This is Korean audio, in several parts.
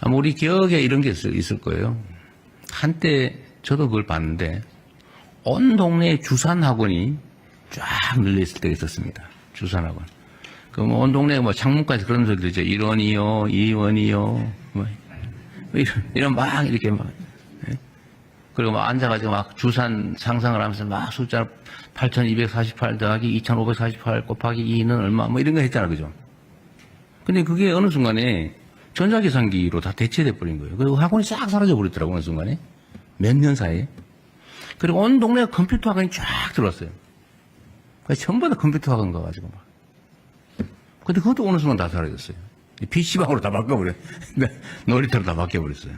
아마 우리 기억에 이런 게 있을 거예요. 한때 저도 그걸 봤는데 온 동네에 주산학원이 쫙 널려있을 때가 있었습니다. 주산학원. 그럼 온 동네에 뭐 창문까지 그런 소리 들죠. 1원이요, 2원이요, 뭐 이런 막 이렇게 막. 그리고 막 앉아가지고 막 주산 상상을 하면서 막 숫자 8248 더하기 2548 곱하기 2는 얼마 뭐 이런 거 했잖아. 그죠? 근데 그게 어느 순간에 전자계산기로 다 대체돼 버린 거예요. 그리고 학원이 싹 사라져 버렸더라고요. 어느 순간에. 몇 년 사이에. 그리고 온 동네에 컴퓨터 학원이 쫙 들어왔어요. 전부 다 컴퓨터 학원 가가지고 막. 근데 그것도 어느 순간 다 사라졌어요. PC방으로 다 바꿔버려요. 놀이터로 다 바뀌어버렸어요.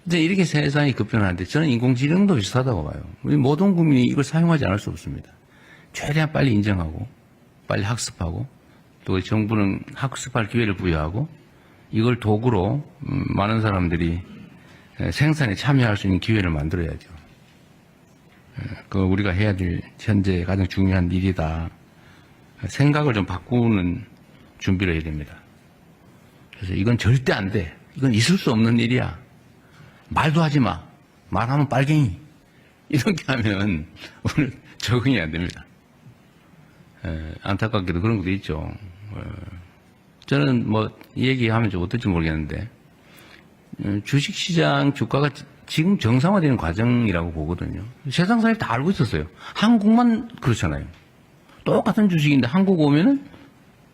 이제 이렇게 세상이 급변하는데 저는 인공지능도 비슷하다고 봐요. 우리 모든 국민이 이걸 사용하지 않을 수 없습니다. 최대한 빨리 인정하고, 빨리 학습하고, 또 정부는 학습할 기회를 부여하고, 이걸 도구로 많은 사람들이 생산에 참여할 수 있는 기회를 만들어야죠. 그 우리가 해야 될 현재 가장 중요한 일이다. 생각을 좀 바꾸는 준비를 해야 됩니다. 그래서 이건 절대 안 돼. 이건 있을 수 없는 일이야. 말도 하지 마. 말하면 빨갱이. 이렇게 하면 오늘 적응이 안 됩니다. 안타깝게도 그런 것도 있죠. 저는 뭐 이 얘기하면 좀 어떨지 모르겠는데 주식시장 주가가 지금 정상화되는 과정이라고 보거든요. 세상 사람이 다 알고 있었어요. 한국만 그렇잖아요. 똑같은 주식인데 한국 오면은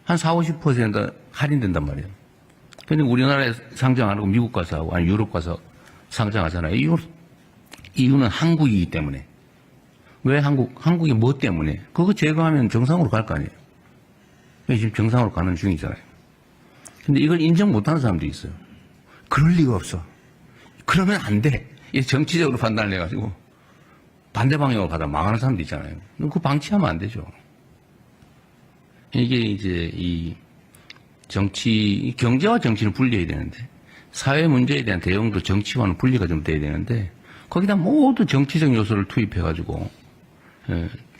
한 40, 50% 할인된단 말이에요. 근데 우리나라에 상장 안 하고 미국 가서 하고 아니 유럽 가서 상장하잖아요. 이유는 한국이기 때문에. 왜 한국이 뭐 때문에? 그거 제거하면 정상으로 갈 거 아니에요. 지금 정상으로 가는 중이잖아요. 근데 이걸 인정 못하는 사람도 있어요. 그럴 리가 없어. 그러면 안 돼. 이 정치적으로 판단을 해가지고 반대 방향으로 가다 망하는 사람도 있잖아요. 그거 방치하면 안 되죠. 이게 이제 이 경제와 정치는 분리해야 되는데 사회 문제에 대한 대응도 정치와는 분리가 좀 돼야 되는데 거기다 모두 정치적 요소를 투입해가지고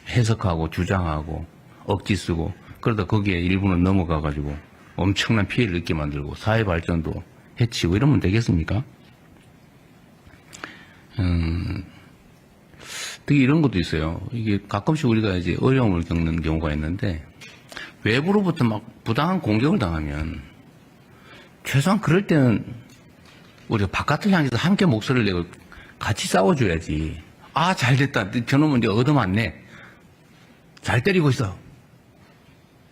해석하고 주장하고 억지 쓰고 그러다 거기에 일부는 넘어가가지고 엄청난 피해를 입게 만들고 사회 발전도 해치고 이러면 되겠습니까? 특히 이런 것도 있어요. 이게 가끔씩 우리가 이제 어려움을 겪는 경우가 있는데 외부로부터 막 부당한 공격을 당하면 최소한 그럴 때는 우리가 바깥을 향해서 함께 목소리를 내고 같이 싸워줘야지. 아, 잘 됐다. 저놈은 이제 얻어맞네. 잘 때리고 있어.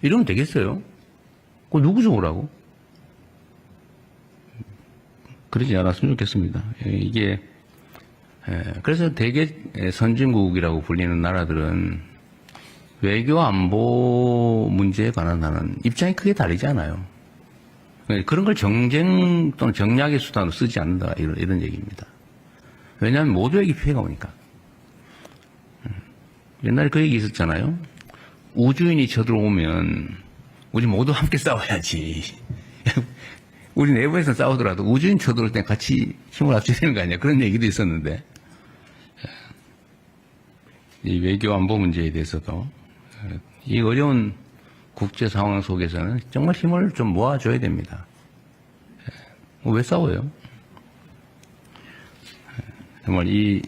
이러면 되겠어요? 그거 누구 좋으라고? 그러지 않았으면 좋겠습니다. 이게, 그래서 대개 선진국이라고 불리는 나라들은 외교 안보 문제에 관한 하는 입장이 크게 다르지 않아요. 그런 걸 정쟁 또는 정략의 수단으로 쓰지 않는다. 이런 얘기입니다. 왜냐하면 모두에게 피해가 오니까. 옛날에 그 얘기 있었잖아요. 우주인이 쳐들어오면 우리 모두 함께 싸워야지. 우리 내부에서 싸우더라도 우주인 쳐들어올 때 같이 힘을 합쳐야 되는 거 아니야. 그런 얘기도 있었는데 이 외교 안보 문제에 대해서도 이 어려운 국제 상황 속에서는 정말 힘을 좀 모아줘야 됩니다. 왜 싸워요? 정말 이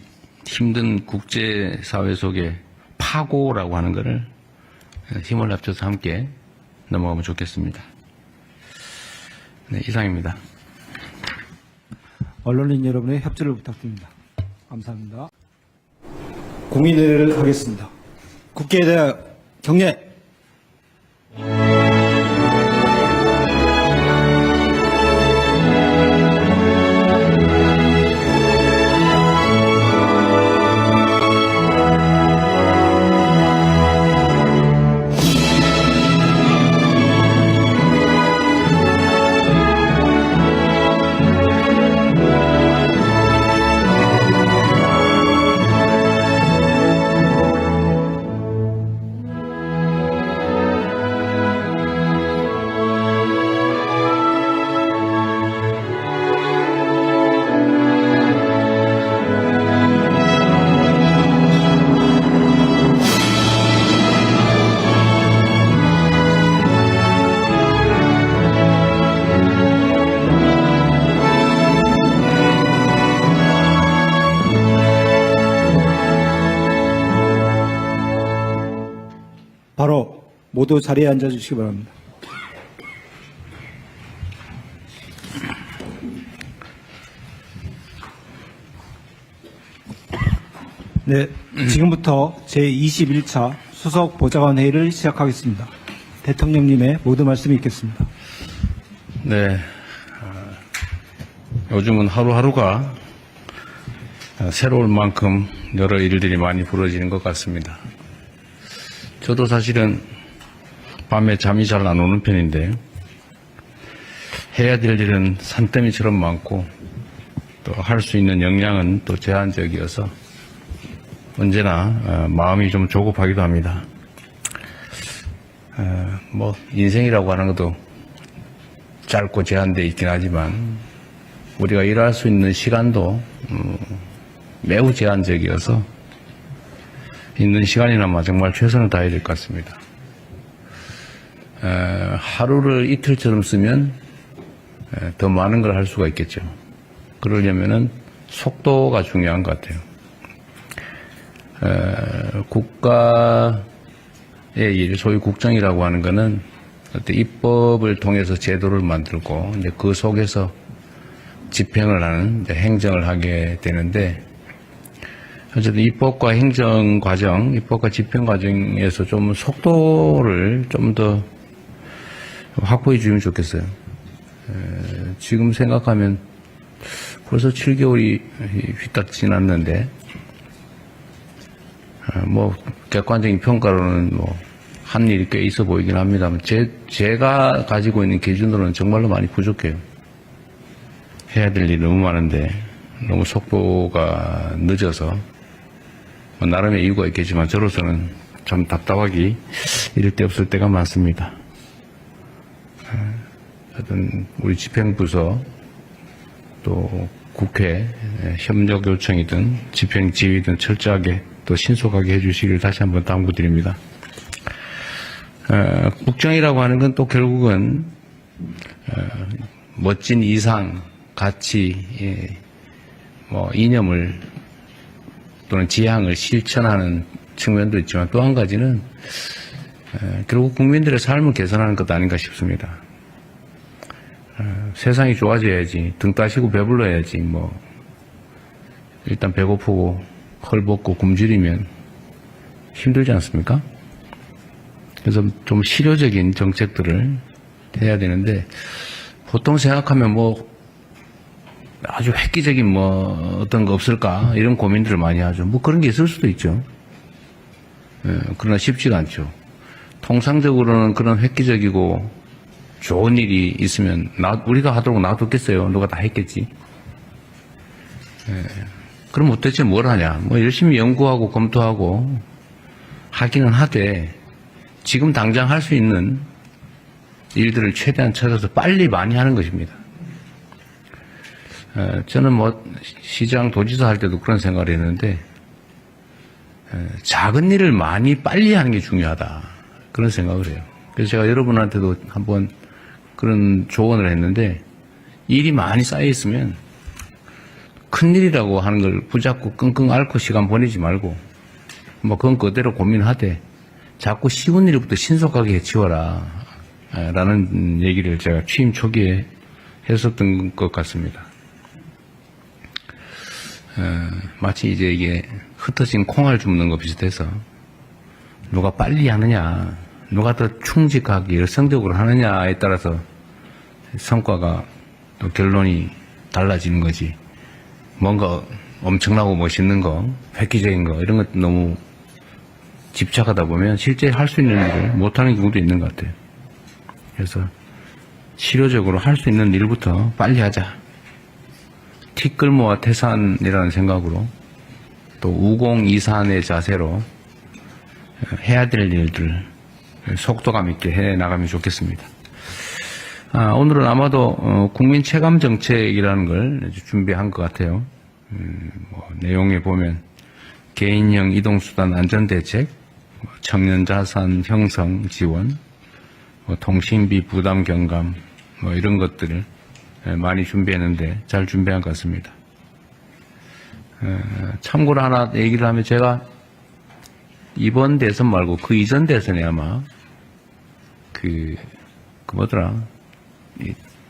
힘든 국제사회 속에 파고라고 하는 것을 힘을 합쳐서 함께 넘어가면 좋겠습니다. 네, 이상입니다. 언론인 여러분의 협조를 부탁드립니다. 감사합니다. 공의대를 하겠습니다. 국회에 대한 경례. 모두 자리에 앉아주시기 바랍니다. 네, 지금부터 제21차 수석 보좌관 회의를 시작하겠습니다. 대통령님의 모든 말씀이 있겠습니다. 네. 요즘은 하루하루가 새로울 만큼 여러 일들이 많이 벌어지는 것 같습니다. 저도 사실은 밤에 잠이 잘 안 오는 편인데 해야 될 일은 산더미처럼 많고 또 할 수 있는 역량은 또 제한적이어서 언제나 마음이 좀 조급하기도 합니다. 뭐 인생이라고 하는 것도 짧고 제한되어 있긴 하지만 우리가 일할 수 있는 시간도 매우 제한적이어서 있는 시간이나마 정말 최선을 다해야 될 것 같습니다. 하루를 이틀처럼 쓰면 더 많은 걸 할 수가 있겠죠. 그러려면은 속도가 중요한 것 같아요. 국가의 일, 소위 국정이라고 하는 거는 어떤 입법을 통해서 제도를 만들고 이제 그 속에서 집행을 하는 행정을 하게 되는데 어쨌든 입법과 행정 과정, 입법과 집행 과정에서 좀 속도를 좀 더 확보해 주면 좋겠어요. 지금 생각하면 벌써 7개월이 휘딱 지났는데 뭐 객관적인 평가로는 뭐 한 일이 꽤 있어 보이긴 합니다만 제가 가지고 있는 기준으로는 정말로 많이 부족해요. 해야 될 일이 너무 많은데 너무 속도가 늦어서 뭐 나름의 이유가 있겠지만 저로서는 참 답답하기 이럴 데 없을 때가 많습니다. 하여튼 우리 집행부서 또 국회 협력 요청이든 집행 지휘든 철저하게 또 신속하게 해주시길 다시 한번 당부드립니다. 국정이라고 하는 건 또 결국은 멋진 이상, 가치, 뭐 이념을 또는 지향을 실천하는 측면도 있지만 또 한 가지는 결국 국민들의 삶을 개선하는 것 아닌가 싶습니다. 세상이 좋아져야지, 등 따시고 배불러야지, 뭐 일단 배고프고 헐벗고 굶주리면 힘들지 않습니까? 그래서 좀 실효적인 정책들을 해야 되는데 보통 생각하면 뭐 아주 획기적인 뭐 어떤 거 없을까 이런 고민들을 많이 하죠. 뭐 그런 게 있을 수도 있죠. 그러나 쉽지가 않죠. 통상적으로는 그런 획기적이고 좋은 일이 있으면 우리가 하도록 놔뒀겠어요. 누가 다 했겠지. 그럼 도대체 뭘 하냐? 뭐 열심히 연구하고 검토하고 하기는 하되 지금 당장 할 수 있는 일들을 최대한 찾아서 빨리 많이 하는 것입니다. 저는 뭐 시장 도지사 할 때도 그런 생각을 했는데 작은 일을 많이 빨리 하는 게 중요하다 그런 생각을 해요. 그래서 제가 여러분한테도 한번 그런 조언을 했는데 일이 많이 쌓여 있으면 큰일이라고 하는 걸 붙잡고 끙끙 앓고 시간 보내지 말고 뭐 그건 그대로 고민하되 자꾸 쉬운 일부터 신속하게 해치워라 라는 얘기를 제가 취임 초기에 했었던 것 같습니다. 마치 이제 이게 흩어진 콩알 줍는 거 비슷해서 누가 빨리 하느냐 누가 더 충직하게 열성적으로 하느냐에 따라서 성과가 또 결론이 달라지는 거지. 뭔가 엄청나고 멋있는 거, 획기적인 거 이런 것 너무 집착하다 보면 실제 할 수 있는 일을 못하는 경우도 있는 것 같아요. 그래서 실효적으로 할 수 있는 일부터 빨리 하자. 티끌모아 태산이라는 생각으로 또 우공이산의 자세로 해야 될 일들 속도감 있게 해나가면 좋겠습니다. 오늘은 아마도 국민 체감 정책이라는 걸 준비한 것 같아요. 뭐 내용에 보면 개인형 이동수단 안전대책, 청년자산 형성 지원, 통신비 부담 경감 뭐 이런 것들을 많이 준비했는데 잘 준비한 것 같습니다. 참고로 하나 얘기를 하면 제가 이번 대선 말고 그 이전 대선에 아마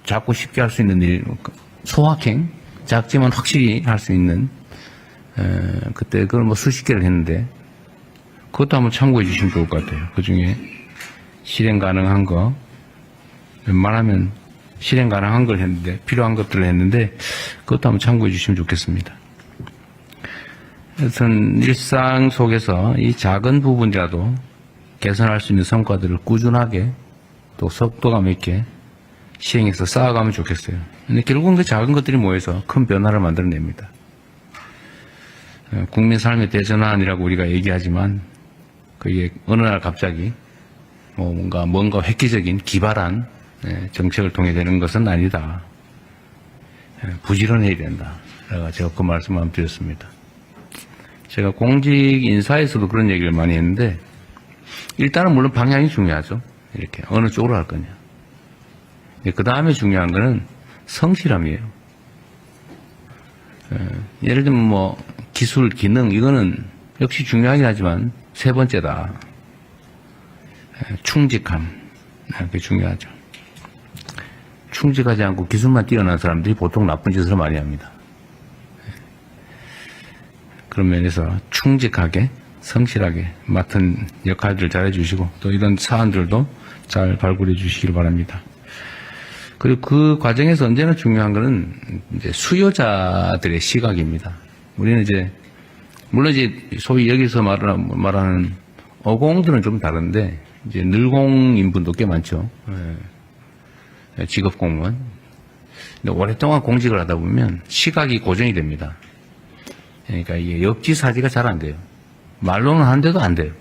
작고 쉽게 할 수 있는 일, 소확행, 작지만 확실히 할 수 있는, 그때 그걸 뭐 수십 개를 했는데, 그것도 한번 참고해 주시면 좋을 것 같아요. 그 중에 실행 가능한 거, 웬만하면 실행 가능한 걸 했는데, 필요한 것들을 했는데, 그것도 한번 참고해 주시면 좋겠습니다. 하여튼 일상 속에서 이 작은 부분이라도 개선할 수 있는 성과들을 꾸준하게 또 속도감 있게 시행해서 쌓아가면 좋겠어요. 근데 결국은 그 작은 것들이 모여서 큰 변화를 만들어냅니다. 국민 삶의 대전환이라고 우리가 얘기하지만 그게 어느 날 갑자기 뭔가 획기적인 기발한 정책을 통해 되는 것은 아니다. 부지런해야 된다. 제가 그 말씀을 한번 드렸습니다. 제가 공직 인사에서도 그런 얘기를 많이 했는데 일단은 물론 방향이 중요하죠. 이렇게 어느 쪽으로 할 거냐. 그 다음에 중요한 거는 성실함이에요. 예를 들면 기술, 기능 이거는 역시 중요하긴 하지만 세 번째다. 충직함. 그게 중요하죠. 충직하지 않고 기술만 뛰어난 사람들이 보통 나쁜 짓을 많이 합니다. 그런 면에서 충직하게 성실하게 맡은 역할들을 잘 해주시고 또 이런 사안들도 잘 발굴해 주시길 바랍니다. 그리고 그 과정에서 언제나 중요한 것은 이제 수요자들의 시각입니다. 우리는 물론 소위 여기서 말하는 어공들은 좀 다른데 이제 늘공 인분도 꽤 많죠. 직업 공무원. 근데 오랫동안 공직을 하다 보면 시각이 고정이 됩니다. 그러니까 이게 역지사지가 잘 안 돼요. 말로는 하는데도 안 돼요.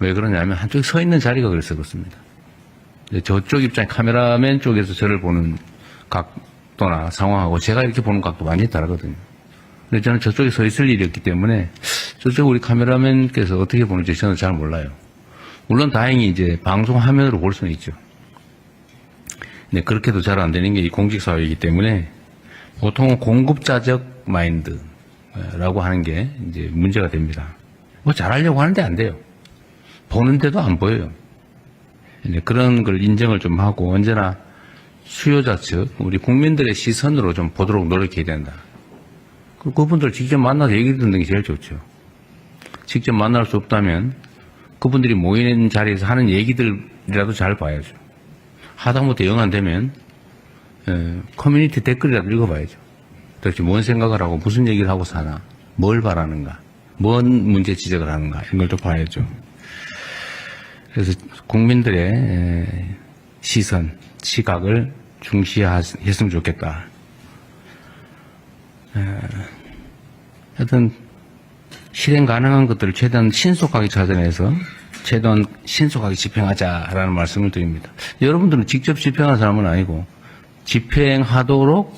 왜 그러냐면 한쪽에 서 있는 자리가 그래서 그렇습니다. 저쪽 입장 카메라맨 쪽에서 저를 보는 각도나 상황하고 제가 이렇게 보는 각도 완전히 다르거든요. 근데 저는 저쪽에 서 있을 일이 없기 때문에 저쪽 우리 카메라맨께서 어떻게 보는지 저는 잘 몰라요. 물론 다행히 이제 방송 화면으로 볼 수는 있죠. 근데 그렇게도 잘 안 되는 게 이 공직사회이기 때문에 보통은 공급자적 마인드라고 하는 게 이제 문제가 됩니다. 잘하려고 하는데 안 돼요. 보는데도 안 보여요. 이제 그런 걸 인정을 좀 하고 언제나 수요자 측, 우리 국민들의 시선으로 좀 보도록 노력해야 된다. 그분들 직접 만나서 얘기 듣는 게 제일 좋죠. 직접 만날 수 없다면 그분들이 모이는 자리에서 하는 얘기들이라도 잘 봐야죠. 하다못해 영 안 되면 커뮤니티 댓글이라도 읽어봐야죠. 도대체 뭔 생각을 하고 무슨 얘기를 하고 사나, 뭘 바라는가, 뭔 문제 지적을 하는가 이런 걸 좀 봐야죠. 그래서 국민들의 시선, 시각을 중시했으면 좋겠다. 하여튼 실행 가능한 것들을 최대한 신속하게 찾아내서 최대한 신속하게 집행하자라는 말씀을 드립니다. 여러분들은 직접 집행한 사람은 아니고 집행하도록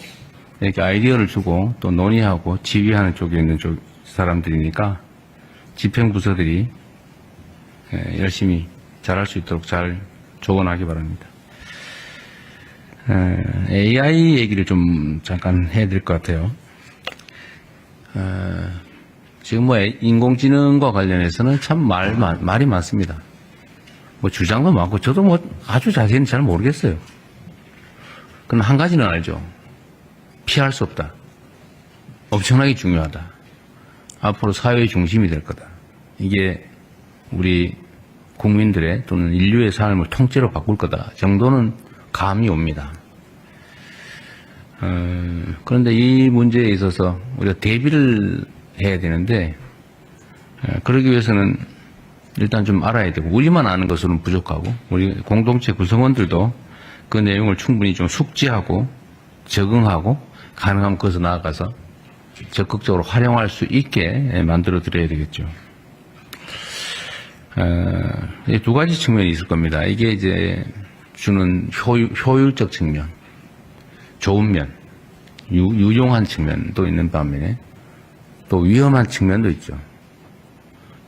이렇게 아이디어를 주고 또 논의하고 지휘하는 쪽에 있는 사람들이니까 집행부서들이 열심히 잘할 수 있도록 잘 조언하기 바랍니다. AI 얘기를 좀 잠깐 해야 될 것 같아요. 지금 인공지능과 관련해서는 참 말이 많습니다. 주장도 많고 저도 아주 자세히는 잘 모르겠어요. 그럼 한 가지는 알죠. 피할 수 없다. 엄청나게 중요하다. 앞으로 사회의 중심이 될 거다. 이게 우리 국민들의 또는 인류의 삶을 통째로 바꿀 거다 정도는 감이 옵니다. 그런데 이 문제에 있어서 우리가 대비를 해야 되는데 그러기 위해서는 일단 좀 알아야 되고 우리만 아는 것으로는 부족하고 우리 공동체 구성원들도 그 내용을 충분히 좀 숙지하고 적응하고 가능하면 거기서 나아가서 적극적으로 활용할 수 있게 만들어 드려야 되겠죠. 두 가지 측면이 있을 겁니다. 이게 이제 주는 효율적 측면, 좋은 면, 유용한 측면도 있는 반면에 또 위험한 측면도 있죠.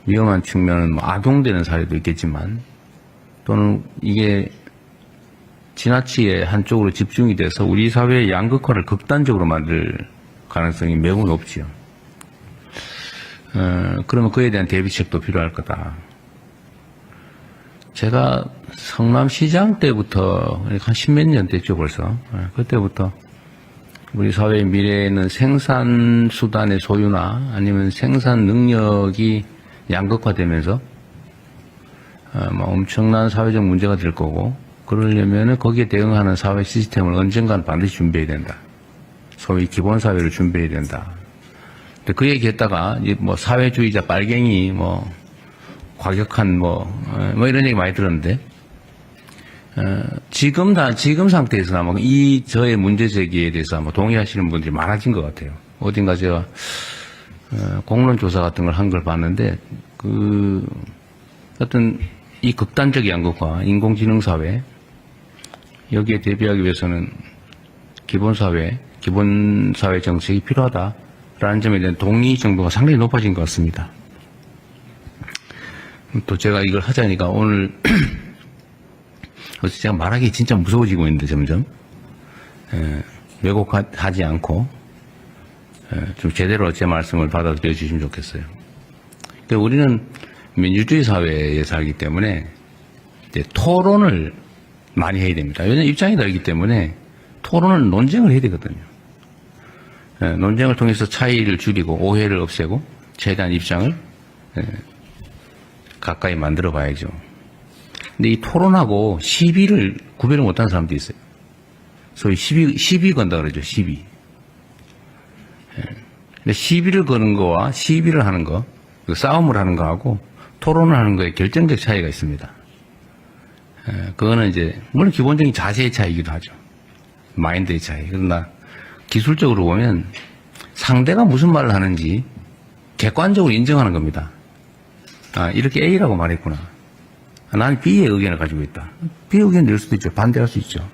위험한 측면은 악용되는 사례도 있겠지만 또는 이게 지나치게 한쪽으로 집중이 돼서 우리 사회의 양극화를 극단적으로 만들 가능성이 매우 높지요. 그러면 그에 대한 대비책도 필요할 거다. 제가 성남시장 때부터, 한 십몇 년 됐죠, 벌써. 그때부터 우리 사회의 미래에는 생산수단의 소유나 아니면 생산 능력이 양극화되면서 엄청난 사회적 문제가 될 거고, 그러려면 거기에 대응하는 사회 시스템을 언젠가는 반드시 준비해야 된다. 소위 기본사회를 준비해야 된다. 근데 그 얘기 했다가, 사회주의자 빨갱이, 과격한 이런 얘기 많이 들었는데, 지금 상태에서는 아마 저의 문제 제기에 대해서 아마 동의하시는 분들이 많아진 것 같아요. 어딘가 제가, 공론조사 같은 걸 한 걸 봤는데, 어떤 이 극단적 양극화, 인공지능사회, 여기에 대비하기 위해서는 기본사회 정책이 필요하다라는 점에 대한 동의 정도가 상당히 높아진 것 같습니다. 또 제가 이걸 하자니까 오늘 제가 말하기 진짜 무서워지고 있는데 점점 왜곡하지 않고 좀 제대로 제 말씀을 받아들여 주시면 좋겠어요. 그러니까 우리는 민주주의 사회에 살기 때문에 이제 토론을 많이 해야 됩니다. 왜냐하면 입장이 다르기 때문에 토론은 논쟁을 해야 되거든요. 논쟁을 통해서 차이를 줄이고 오해를 없애고 최대한 입장을 가까이 만들어 봐야죠. 근데 이 토론하고 시비를 구별을 못하는 사람도 있어요. 소위 시비 건다 그러죠, 시비. 근데 시비를 거는 거와 시비를 하는 거, 싸움을 하는 거하고 토론을 하는 거에 결정적 차이가 있습니다. 그거는 이제, 물론 기본적인 자세의 차이이기도 하죠. 마인드의 차이. 그러나 기술적으로 보면 상대가 무슨 말을 하는지 객관적으로 인정하는 겁니다. 이렇게 A라고 말했구나. 나는 B의 의견을 가지고 있다. B 의견 낼 수도 있죠. 반대할 수 있죠.